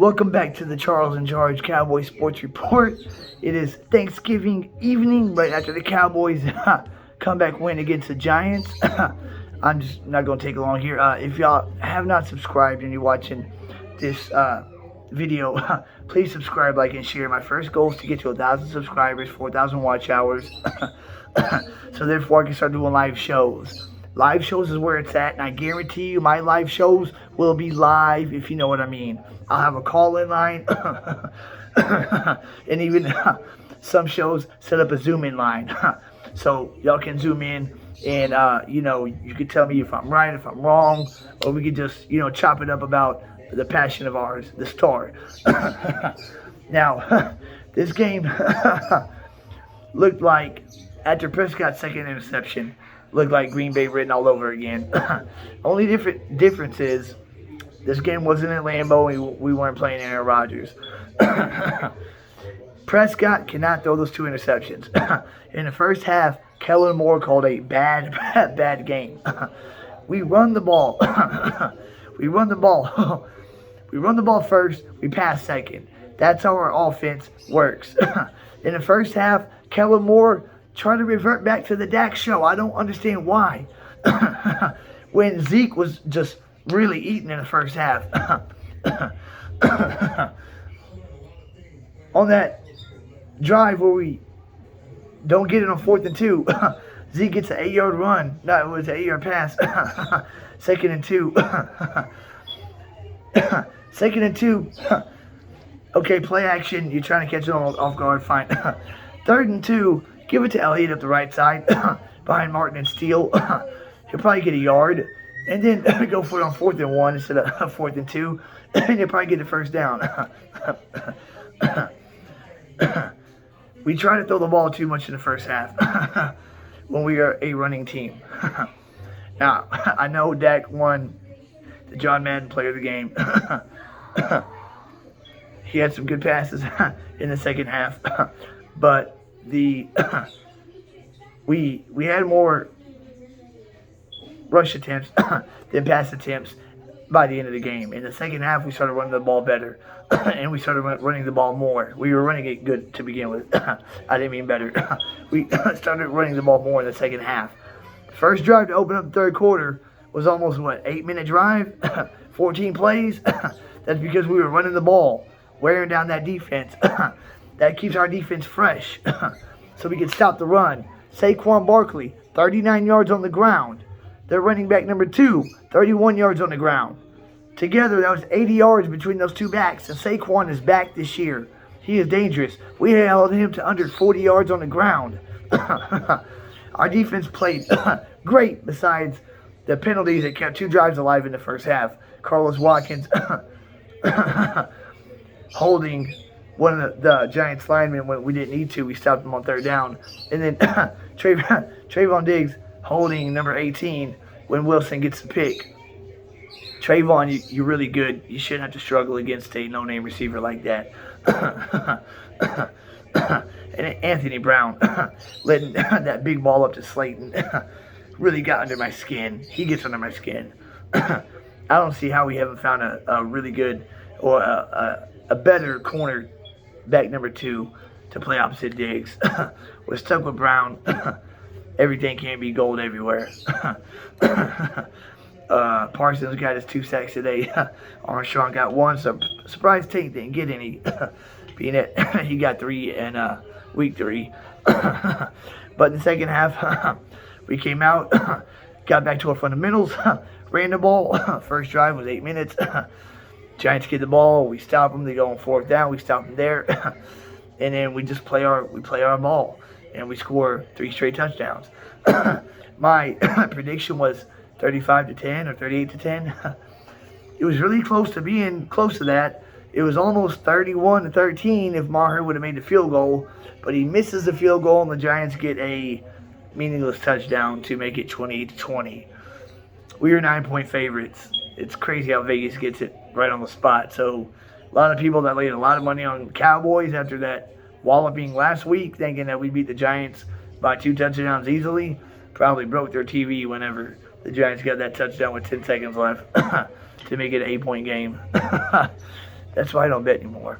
Welcome back to the Charles in Charge Cowboys Sports Report. It is Thanksgiving evening, right after the Cowboys comeback win against the Giants. I'm just not going to take long here. If y'all have not subscribed and you're watching this video, please subscribe, like, and share. My first goal is to get to 1,000 subscribers, 4,000 watch hours, so therefore I can start doing live shows. Live shows is where it's at, and I guarantee you my live shows will be live, if you know what I mean. I'll have a call-in line, and even some shows set up a Zoom-in line. So y'all can Zoom in, and, you can tell me if I'm right, if I'm wrong, or we could just, chop it up about the passion of ours, the Star. Now, this game looked like, after Prescott's second interception, looked like Green Bay written all over again. Only difference is this game wasn't at Lambeau and we weren't playing Aaron Rodgers. Prescott cannot throw those two interceptions. In the first half, Kellen Moore called a bad game. We run the ball. We run the ball. We run the ball first, we pass second. That's how our offense works. In the first half, Kellen Moore trying to revert back to the Dak show. I don't understand why. When Zeke was just really eating in the first half. On that drive where we don't get it on 4th and 2, Zeke gets an 8-yard run. No, it was an 8-yard pass. 2nd and 2. 2nd and 2. Okay, play action. You're trying to catch it off guard. Fine. 3rd and 2. Give it to Elliott up the right side, behind Martin and Steele. He'll probably get a yard. And then go for it on 4th and 1 instead of 4th and 2. And he'll probably get the first down. We try to throw the ball too much in the first half when we are a running team. Now, I know Dak won the John Madden Player of the Game. He had some good passes in the second half. But we had more rush attempts than pass attempts by the end of the game. In the second half, we started running the ball better, and we started running the ball more. We were running it good to begin with. I didn't mean better. We started running the ball more in the second half. The first drive to open up the third quarter was almost, 8-minute drive, 14 plays. That's because we were running the ball, wearing down that defense. That keeps our defense fresh, so we can stop the run. Saquon Barkley, 39 yards on the ground. Their running back number 2, 31 yards on the ground. Together, that was 80 yards between those two backs, and Saquon is back this year. He is dangerous. We held him to under 40 yards on the ground. Our defense played great, besides the penalties that kept 2 drives alive in the first half. Carlos Watkins holding one of the Giants linemen when we didn't need to. We stopped him on 3rd down. And then Trayvon Diggs holding number 18 when Wilson gets the pick. Trayvon, you're really good. You shouldn't have to struggle against a no-name receiver like that. And Anthony Brown letting that big ball up to Slayton really got under my skin. He gets under my skin. I don't see how we haven't found a really good or a better corner back number 2 to play opposite Diggs. We're stuck with Brown. Everything can't be gold everywhere. Parsons got his 2 sacks today. Armstrong got 1. So surprised Tate didn't get any. Being that he got 3 in week 3. But in the second half, we came out, got back to our fundamentals, ran the ball. First drive was 8 minutes. Giants get the ball, we stop them. They go on 4th down, we stop them there, and then we just play our ball, and we score 3 straight touchdowns. My prediction was 35-10 or 38-10. It was really close to being close to that. It was almost 31-13 if Maher would have made the field goal, but he misses the field goal, and the Giants get a meaningless touchdown to make it 28-20. We were 9-point favorites. It's crazy how Vegas gets it right on the spot. So a lot of people that laid a lot of money on Cowboys after that walloping last week, thinking that we beat the Giants by 2 touchdowns easily, probably broke their TV whenever the Giants got that touchdown with 10 seconds left to make it an 8-point game. That's why I don't bet anymore.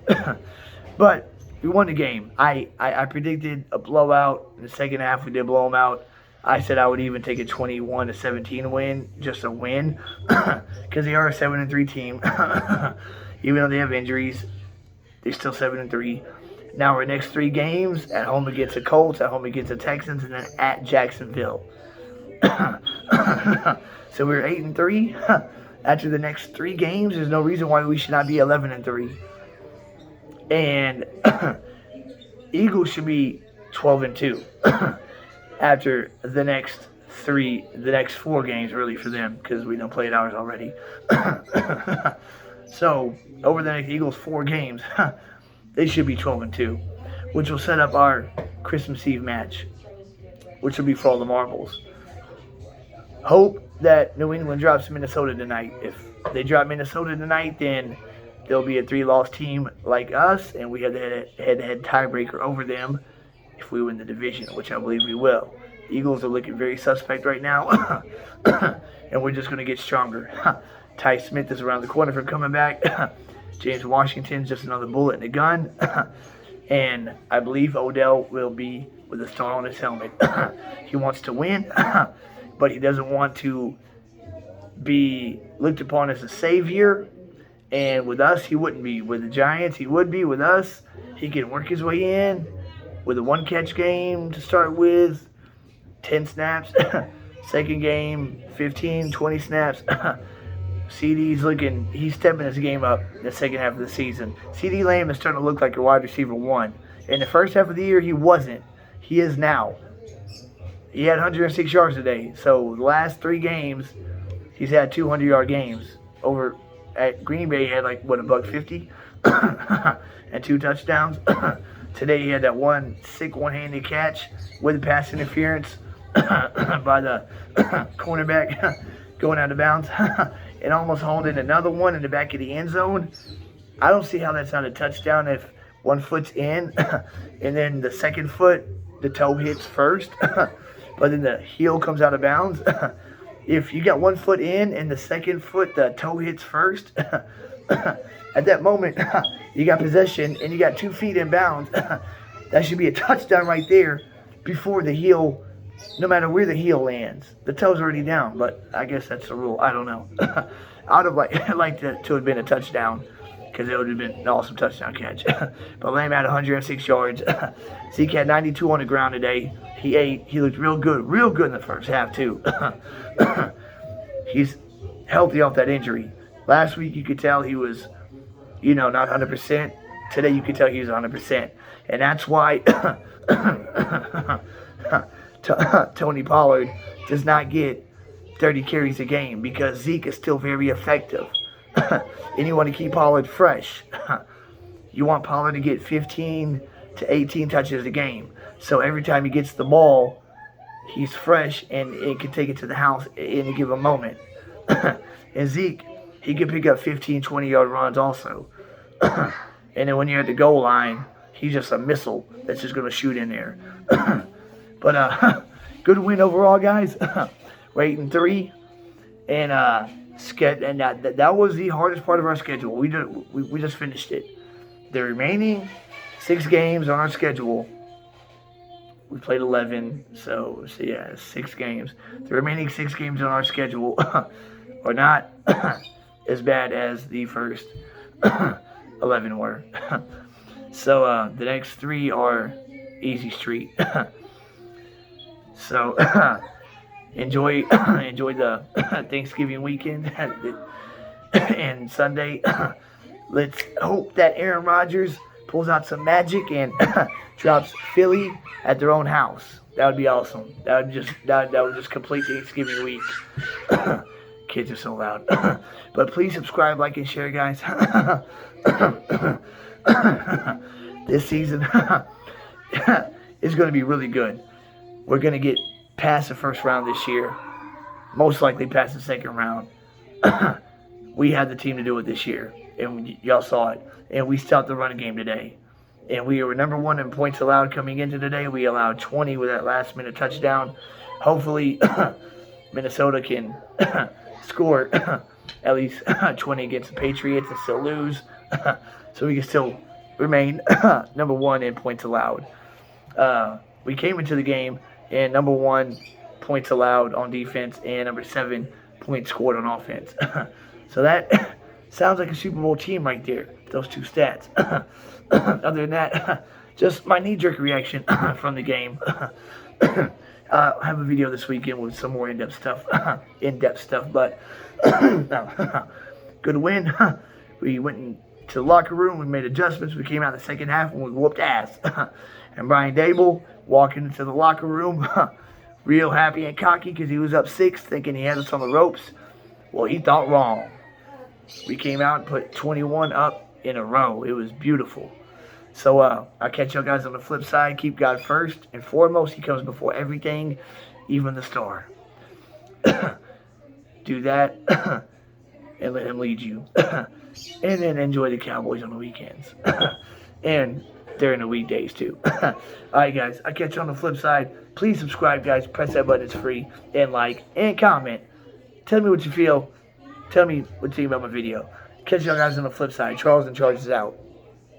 But we won the game. I predicted a blowout in the second half. We did blow them out. I said I would even take a 21-17 win, just a win, because they are a 7-3 team. Even though they have injuries, they're still 7-3. Now our next 3 games: at home against the Colts, at home against the Texans, and then at Jacksonville. So we're 8-3. After the next 3 games, there's no reason why we should not be 11-3. And Eagles should be 12-2 after the next 4 games, really, for them, because we don't play it ours already. So over the next Eagles 4 games, they should be 12-2, which will set up our Christmas Eve match, which will be for all the marbles. Hope that New England drops Minnesota tonight. If they drop Minnesota tonight, then they'll be a 3-loss team like us, and we have the head-to-head tiebreaker over them if we win the division, which I believe we will. The Eagles are looking very suspect right now, and we're just going to get stronger. Ty Smith is around the corner from coming back. James Washington's just another bullet in the gun. And I believe Odell will be with a star on his helmet. He wants to win, but he doesn't want to be looked upon as a savior. And with us, he wouldn't be. With the Giants, he would be. With us, he can work his way in with a 1-catch game to start with, 10 snaps. Second game, 15, 20 snaps. CD's he's stepping his game up in the second half of the season. CD Lamb is starting to look like a wide receiver 1. In the first half of the year, he wasn't. He is now. He had 106 yards today. So the last 3 games, he's had 200-yard games. Over at Green Bay, he had $150 and 2 touchdowns. Today, he had that one sick one-handed catch with pass interference by the cornerback going out of bounds. And almost hauled in another one in the back of the end zone. I don't see how that's not a touchdown if one foot's in, and then the second foot, the toe hits first, but then the heel comes out of bounds. If you got 1 foot in and the second foot, the toe hits first, at that moment, you got possession and you got 2 feet in bounds. That should be a touchdown right there before the heel. No matter where the heel lands, the toe's already down. But I guess that's the rule. I don't know. I would have liked to have been a touchdown, because it would have been an awesome touchdown catch. But Lamb had 106 yards. Zeke had 92 on the ground today. He ate. He looked real good in the first half too. He's healthy off that injury. Last week you could tell he was, not 100%. Today you could tell he was 100%, and that's why Tony Pollard does not get 30 carries a game, because Zeke is still very effective. And you want to keep Pollard fresh. You want Pollard to get 15 to 18 touches a game. So every time he gets the ball, he's fresh and it can take it to the house in a given moment. And Zeke, he can pick up 15, 20-yard runs also. And then when you're at the goal line, he's just a missile that's just going to shoot in there. But good win overall, guys. We're 8-3, and that was the hardest part of our schedule. We just finished it. The remaining 6 games on our schedule, we played 11, so yeah, 6 games. The remaining 6 games on our schedule are not as bad as the first 11 were. So the next 3 are easy street. So enjoy the Thanksgiving weekend and Sunday. Let's hope that Aaron Rodgers pulls out some magic and drops Philly at their own house. That would be awesome. That would just complete Thanksgiving week. Kids are so loud. But please subscribe, like, and share, guys. This season is going to be really good. We're going to get past the first round this year. Most likely past the second round. We had the team to do it this year. And y'all saw it. And we stopped the running game today. And we were number 1 in points allowed coming into today. We allowed 20 with that last-minute touchdown. Hopefully, Minnesota can score at least 20 against the Patriots and still lose. so we can still remain number one in points allowed. We came into the game and number one points allowed on defense and number 7 points scored on offense. So that sounds like a Super Bowl team right there, those two stats. Other than that, just my knee-jerk reaction from the game. I have a video this weekend with some more in-depth stuff, but good win. We went into the locker room, we made adjustments, we came out in the second half and we whooped ass. And Brian Dable walking into the locker room, real happy and cocky because he was up 6, thinking he had us on the ropes. Well, he thought wrong. We came out and put 21 up in a row. It was beautiful. So I'll catch y'all guys on the flip side. Keep God first and foremost. He comes before everything, even the star. Do that and let him lead you. And then enjoy the Cowboys on the weekends. And during the weekdays too. Alright guys, I'll catch you on the flip side. Please subscribe guys. Press that button. It's free. And like and comment. Tell me what you feel. Tell me what you think about my video. Catch y'all guys on the flip side. Charles and Charges out.